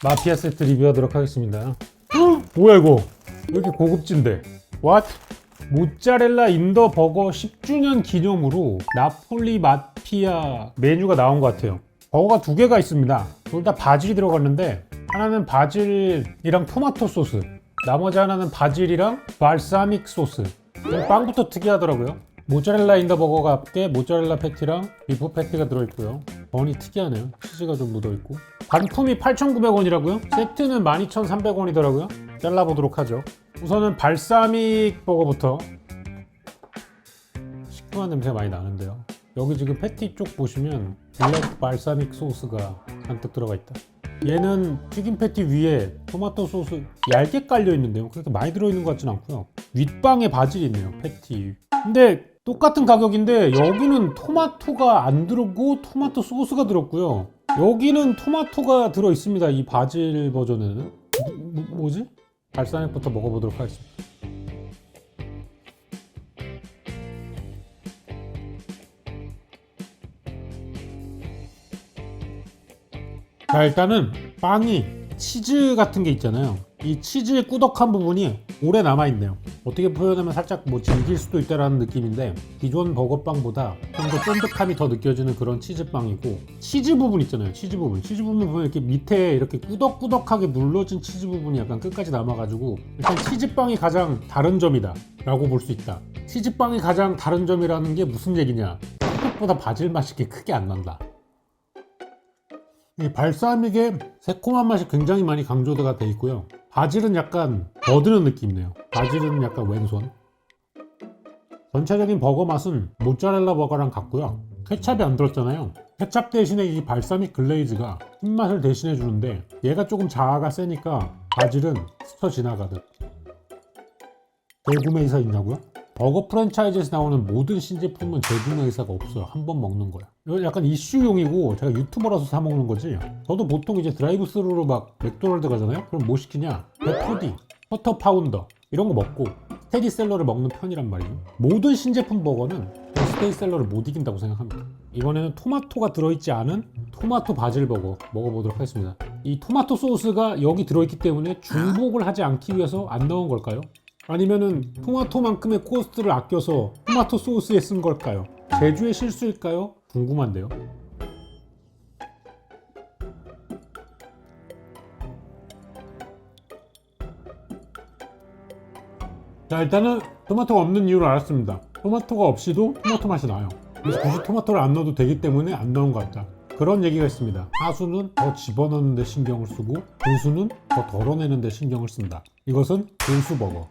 마피아 세트 리뷰하도록 하겠습니다. 뭐야 이거? 왜 이렇게 고급진데? What? 모짜렐라 인더 버거 10주년 기념으로 나폴리 마피아 메뉴가 나온 것 같아요. 버거가 두 개가 있습니다. 둘 다 바질이 들어갔는데 하나는 바질이랑 토마토 소스, 나머지 하나는 바질이랑 발사믹 소스. 빵부터 특이하더라고요. 모짜렐라 인더 버거가 함께 모짜렐라 패티랑 비프 패티가 들어있고요. 번이 특이하네요. 치즈가 좀 묻어있고. 단품이 8,900원이라고요? 세트는 12,300원이더라고요. 잘라보도록 하죠. 우선은 발사믹 버거부터. 시큼한 냄새가 많이 나는데요. 여기 지금 패티 쪽 보시면 블랙 발사믹 소스가 잔뜩 들어가 있다. 얘는 튀김 패티 위에 토마토 소스 얇게 깔려 있는데요. 그렇게 많이 들어있는 것 같진 않고요. 윗방에 바질이 있네요. 패티. 근데 똑같은 가격인데 여기는 토마토가 안 들었고 토마토 소스가 들었고요. 여기는 토마토가 들어 있습니다. 이 바질 버전에는. 뭐지? 발사믹부터 먹어보도록 하겠습니다. 자, 일단은 빵이 치즈 같은 게 있잖아요. 이 치즈의 꾸덕한 부분이 오래 남아있네요. 어떻게 표현하면 살짝 뭐 질길 수도 있다라는 느낌인데 기존 버거빵보다 좀 더 쫀득함이 더 느껴지는 그런 치즈빵이고, 치즈 부분 있잖아요. 치즈 부분 보면 이렇게 밑에 이렇게 꾸덕꾸덕하게 눌러진 치즈 부분이 약간 끝까지 남아가지고 일단 치즈빵이 가장 다른 점이다 라고 볼 수 있다. 치즈빵이 가장 다른 점이라는 게 무슨 얘기냐, 생각보다 바질 맛이 이렇게 크게 안 난다. 이 발사믹의 새콤한 맛이 굉장히 많이 강조가 돼 있고요. 바질은 약간 더드는 느낌이네요. 바질은 약간 왼손. 전체적인 버거 맛은 모짜렐라 버거랑 같고요. 케찹이 안 들었잖아요. 케찹 대신에 이 발사믹 글레이즈가 신맛을 대신해 주는데 얘가 조금 자아가 세니까 바질은 스쳐 지나가듯. 재구매 의사 있냐고요? 버거 프랜차이즈에서 나오는 모든 신제품은 재구매 의사가 없어요. 한 번 먹는 거야. 이거 약간 이슈용이고 제가 유튜버라서 사 먹는 거지. 저도 보통 이제 드라이브 스루로 막 맥도날드 가잖아요. 그럼 뭐 시키냐? 베토디, 버터 파운더 이런 거 먹고 스테디셀러를 먹는 편이란 말이죠. 모든 신제품 버거는 스테디셀러를 못 이긴다고 생각합니다. 이번에는 토마토가 들어있지 않은 토마토 바질 버거 먹어보도록 하겠습니다. 이 토마토 소스가 여기 들어있기 때문에 중복을 하지 않기 위해서 안 넣은 걸까요? 아니면은 토마토만큼의 코스트를 아껴서 토마토 소스에 쓴 걸까요? 제주의 실수일까요? 궁금한데요. 자, 일단은 토마토가 없는 이유를 알았습니다. 토마토가 없이도 토마토 맛이 나요. 그래서 굳이 토마토를 안 넣어도 되기 때문에 안 넣은 것 같다. 그런 얘기가 있습니다. 하수는 더 집어넣는 데 신경을 쓰고 고수는 더 덜어내는 데 신경을 쓴다. 이것은 고수버거.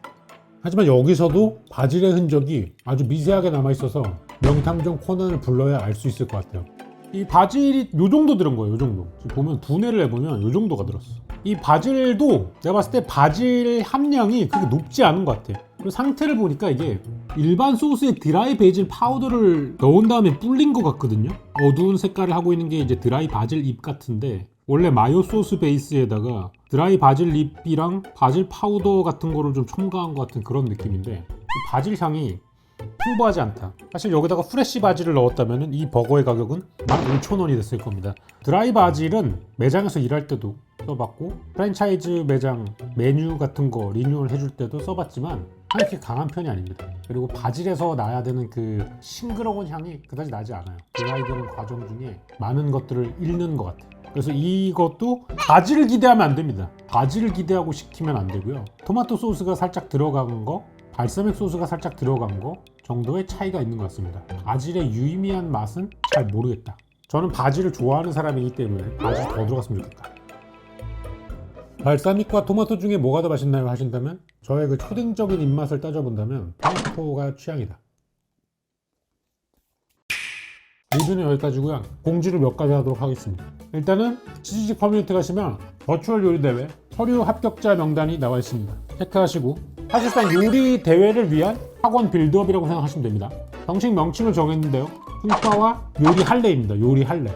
하지만 여기서도 바질의 흔적이 아주 미세하게 남아있어서 명탐정 코난을 불러야 알 수 있을 것 같아요. 이 바질이 요 정도 들은 거예요. 요 정도. 지금 보면 분해를 해보면 요 정도가 들었어. 이 바질도 내가 봤을 때 바질 함량이 그렇게 높지 않은 것 같아. 그리고 상태를 보니까 이게 일반 소스에 드라이 베이질 파우더를 넣은 다음에 불린 것 같거든요. 어두운 색깔을 하고 있는 게 이제 드라이 바질 잎 같은데 원래 마요 소스 베이스에다가 드라이 바질 잎이랑 바질 파우더 같은 거를 좀 첨가한 것 같은 그런 느낌인데 바질 향이 풍부하지 않다. 사실 여기다가 프레쉬 바질을 넣었다면 이 버거의 가격은 15,000원이 됐을 겁니다. 드라이 바질은 매장에서 일할 때도 써봤고 프랜차이즈 매장 메뉴 같은 거 리뉴얼 해줄 때도 써봤지만 그렇게 강한 편이 아닙니다. 그리고 바질에서 나야 되는 그 싱그러운 향이 그다지 나지 않아요. 드라이 되는 과정 중에 많은 것들을 잃는 것 같아요. 그래서 이것도 바질을 기대하면 안 됩니다. 바질을 기대하고 시키면 안 되고요. 토마토 소스가 살짝 들어간 거, 발사믹 소스가 살짝 들어간 거 정도의 차이가 있는 것 같습니다. 바질의 유의미한 맛은 잘 모르겠다. 저는 바질을 좋아하는 사람이기 때문에 바질 더 들어갔으면 좋겠다. 발사믹과 토마토 중에 뭐가 더 맛있나요 하신다면 저의 그 초딩적인 입맛을 따져본다면 토마토가 취향이다. 리뷰는 여기까지고요. 공지를 몇 가지 하도록 하겠습니다. 일단은 치즈직 커뮤니티 가시면 버추얼 요리 대회 서류 합격자 명단이 나와 있습니다. 체크하시고 사실상 요리 대회를 위한 학원 빌드업이라고 생각하시면 됩니다. 정식 명칭을 정했는데요. 풍파와 요리 할래입니다. 요리 할래.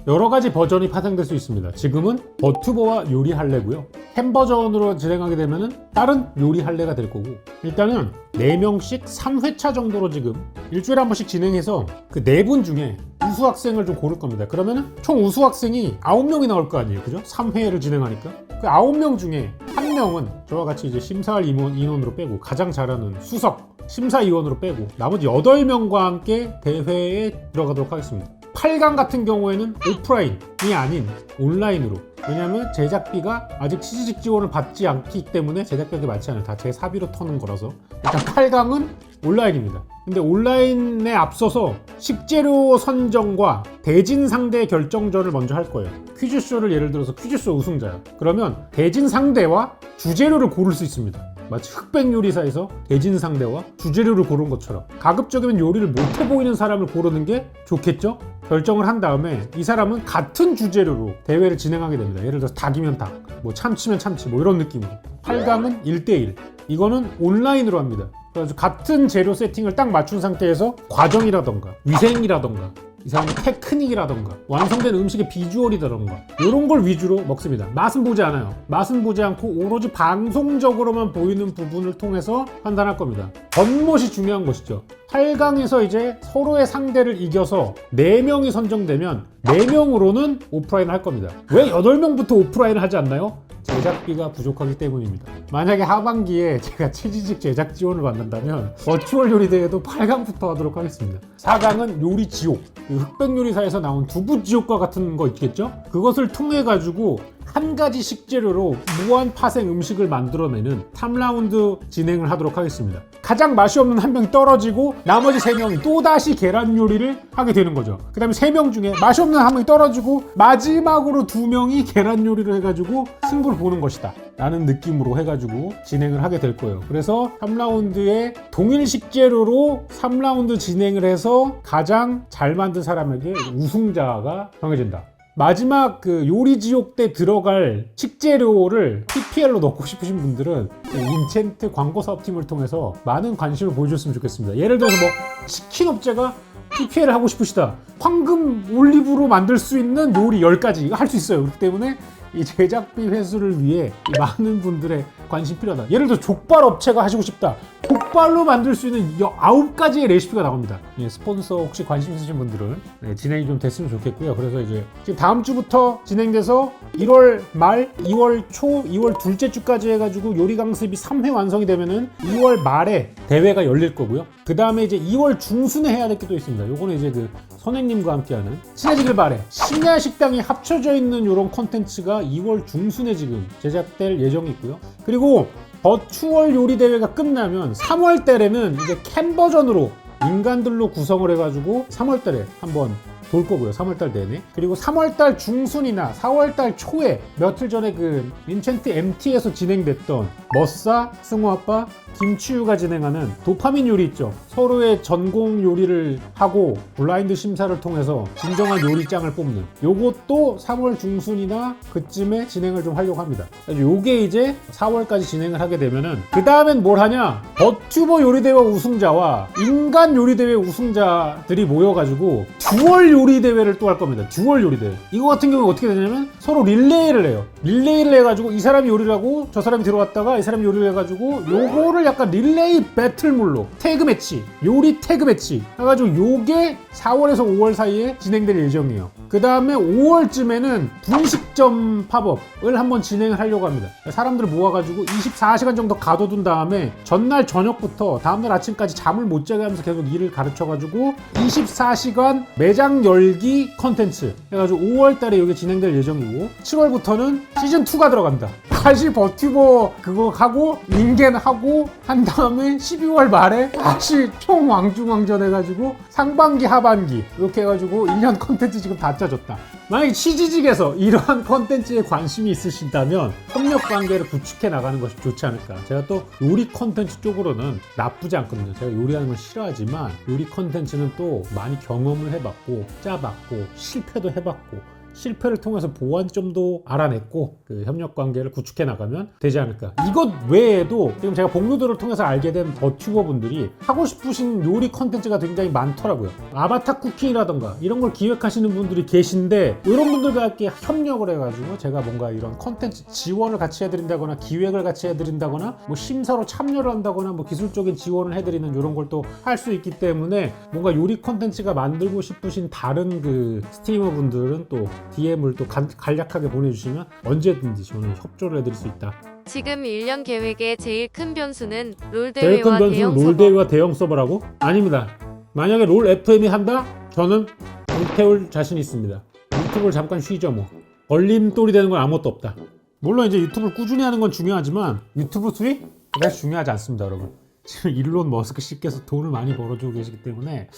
여러 가지 버전이 파생될 수 있습니다. 지금은 버튜버와 요리 할래고요. 햄 버전으로 진행하게 되면은 다른 요리 할래가 될 거고, 일단은 4명씩 3회차 정도로 지금 일주일에 한 번씩 진행해서 그 4분 중에 우수 학생을 좀 고를 겁니다. 그러면은 총 우수 학생이 9명이 나올 거 아니에요, 그죠? 3회를 진행하니까 그 9명 중에 1명은 저와 같이 이제 심사할 인원으로 빼고, 가장 잘하는 수석 심사위원으로 빼고, 나머지 8명과 함께 대회에 들어가도록 하겠습니다. 8강 같은 경우에는 오프라인이 아닌 온라인으로, 왜냐하면 제작비가 아직 취직 지원을 받지 않기 때문에 제작비가 많지 않아요. 다 제 사비로 터는 거라서. 일단 8강은 온라인입니다. 근데 온라인에 앞서서 식재료 선정과 대진 상대 결정전을 먼저 할 거예요. 퀴즈쇼를 예를 들어서 퀴즈쇼 우승자야. 그러면 대진 상대와 주재료를 고를 수 있습니다. 마치 흑백 요리사에서 대진 상대와 주재료를 고른 것처럼 가급적이면 요리를 못해 보이는 사람을 고르는 게 좋겠죠? 결정을 한 다음에 이 사람은 같은 주재료로 대회를 진행하게 됩니다. 예를 들어서 닭이면 닭, 뭐 참치면 참치, 뭐 이런 느낌으로. 8강은 1대1. 이거는 온라인으로 합니다. 그래서 같은 재료 세팅을 딱 맞춘 상태에서 과정이라던가 위생이라던가 이 사람의 테크닉이라던가 완성된 음식의 비주얼이라던가 이런 걸 위주로 먹습니다. 맛은 보지 않아요. 맛은 보지 않고 오로지 방송적으로만 보이는 부분을 통해서 판단할 겁니다. 겉멋이 중요한 것이죠. 8강에서 이제 서로의 상대를 이겨서 4명이 선정되면 4명으로는 오프라인을 할 겁니다. 왜 8명부터 오프라인을 하지 않나요? 제작비가 부족하기 때문입니다. 만약에 하반기에 제가 취지직 제작 지원을 받는다면 버추얼 요리 대회도 8강부터 하도록 하겠습니다. 4강은 요리 지옥, 흑백 요리사에서 나온 두부 지옥과 같은 거 있겠죠? 그것을 통해 가지고 한 가지 식재료로 무한 파생 음식을 만들어내는 3라운드 진행을 하도록 하겠습니다. 가장 맛이 없는 한 명이 떨어지고 나머지 3명이 또다시 계란 요리를 하게 되는 거죠. 그 다음에 3명 중에 맛이 없는 한 명이 떨어지고 마지막으로 2명이 계란 요리를 해가지고 승부를 보는 것이다 라는 느낌으로 해가지고 진행을 하게 될 거예요. 그래서 3라운드에 동일 식재료로 3라운드 진행을 해서 가장 잘 만든 사람에게 우승자가 정해진다. 마지막 그 요리 지옥 때 들어갈 식재료를 PPL로 넣고 싶으신 분들은 인챈트 광고 사업팀을 통해서 많은 관심을 보여줬으면 좋겠습니다. 예를 들어서 뭐 치킨 업체가 PPL을 하고 싶으시다. 황금 올리브로 만들 수 있는 요리 10가지 이거 할 수 있어요. 그렇기 때문에 이 제작비 회수를 위해 많은 분들의 관심 필요하다. 예를 들어 족발 업체가 하시고 싶다. 족발로 만들 수 있는 9가지의 레시피가 나옵니다. 예, 스폰서 혹시 관심 있으신 분들은 진행이 좀 됐으면 좋겠고요. 그래서 이제 지금 다음 주부터 진행돼서 1월 말, 2월 초, 2월 둘째 주까지 해가지고 요리 강습이 3회 완성이 되면은 2월 말에 대회가 열릴 거고요. 그 다음에 이제 2월 중순에 해야 될 게 또 있습니다. 요거는 이제 그 선생님과 함께하는 친해지길 바래 심야 식당이 합쳐져 있는 이런 콘텐츠가 2월 중순에 지금 제작될 예정이 있고요. 그리고 버추얼 요리 대회가 끝나면 3월 달에는 이제 캠 버전으로 인간들로 구성을 해가지고 3월 달에 한번 돌 거고요. 3월 달 내내. 그리고 3월 달 중순이나 4월 달 초에 며칠 전에 그 인챈트 MT에서 진행됐던 머싸, 승우아빠, 김치유가 진행하는 도파민 요리 있죠. 서로의 전공 요리를 하고 블라인드 심사를 통해서 진정한 요리장을 뽑는 요것도 3월 중순이나 그쯤에 진행을 좀 하려고 합니다. 요게 이제 4월까지 진행을 하게 되면은 그 다음엔 뭘 하냐? 버튜버 요리대회 우승자와 인간 요리대회 우승자들이 모여가지고 듀얼 요리대회를 또 할 겁니다. 듀얼 요리대회. 이거 같은 경우는 어떻게 되냐면 서로 릴레이를 해요. 릴레이를 해가지고 이 사람이 요리를 하고 저 사람이 들어왔다가 이 사람이 요리를 해가지고 요거를 약간 릴레이 배틀물로 태그 매치, 요리 태그 매치 해가지고 요게 4월에서 5월 사이에 진행될 예정이에요. 그 다음에 5월쯤에는 분식점 팝업을 한번 진행을 하려고 합니다. 사람들을 모아가지고 24시간 정도 가둬둔 다음에 전날 저녁부터 다음날 아침까지 잠을 못 자게 하면서 계속 일을 가르쳐가지고 24시간 매장 열기 컨텐츠 해가지고 5월 달에 이게 진행될 예정이고 7월부터는 시즌2가 들어간다. 다시 버튜버 그거 하고 인겐 하고 한 다음에 12월 말에 다시 총왕중왕전 해가지고 상반기 하반기 이렇게 해가지고 1년 컨텐츠 지금 다 짜졌다. 만약에 취지직에서 이러한 컨텐츠에 관심이 있으신다면 협력관계를 구축해 나가는 것이 좋지 않을까. 제가 또 요리 컨텐츠 쪽으로는 나쁘지 않거든요. 제가 요리하는 걸 싫어하지만 요리 컨텐츠는 또 많이 경험을 해봤고 짜봤고 실패도 해봤고 실패를 통해서 보완점도 알아냈고 그 협력 관계를 구축해 나가면 되지 않을까. 이것 외에도 지금 제가 복루들을 통해서 알게 된 버튜버 분들이 하고 싶으신 요리 컨텐츠가 굉장히 많더라고요. 아바타 쿠킹이라던가 이런 걸 기획하시는 분들이 계신데 이런 분들과 함께 협력을 해가지고 제가 뭔가 이런 컨텐츠 지원을 같이 해드린다거나 기획을 같이 해드린다거나 뭐 심사로 참여를 한다거나 뭐 기술적인 지원을 해드리는 이런 걸 또 할 수 있기 때문에 뭔가 요리 컨텐츠가 만들고 싶으신 다른 그 스트리머 분들은 또 DM을 또 간략하게 보내주시면 언제든지 저는 협조를 해드릴 수 있다. 지금 1년 계획의 제일 큰 변수는 롤 제일 큰 대회와 변수는 대형 롤 서버. 대회와 대형 서버라고? 아닙니다. 만약에 롤 FM이 한다? 저는 불태울 자신 있습니다. 유튜브를 잠깐 쉬죠 뭐. 걸림돌이 되는 건 아무것도 없다. 물론 이제 유튜브를 꾸준히 하는 건 중요하지만 유튜브 수익? 그다지 중요하지 않습니다, 여러분. 지금 일론 머스크 씨께서 돈을 많이 벌어주고 계시기 때문에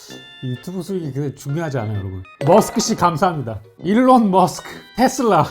유튜브 수익이 그게 중요하지 않아요, 여러분. 머스크 씨 감사합니다. 일론 머스크, 테슬라.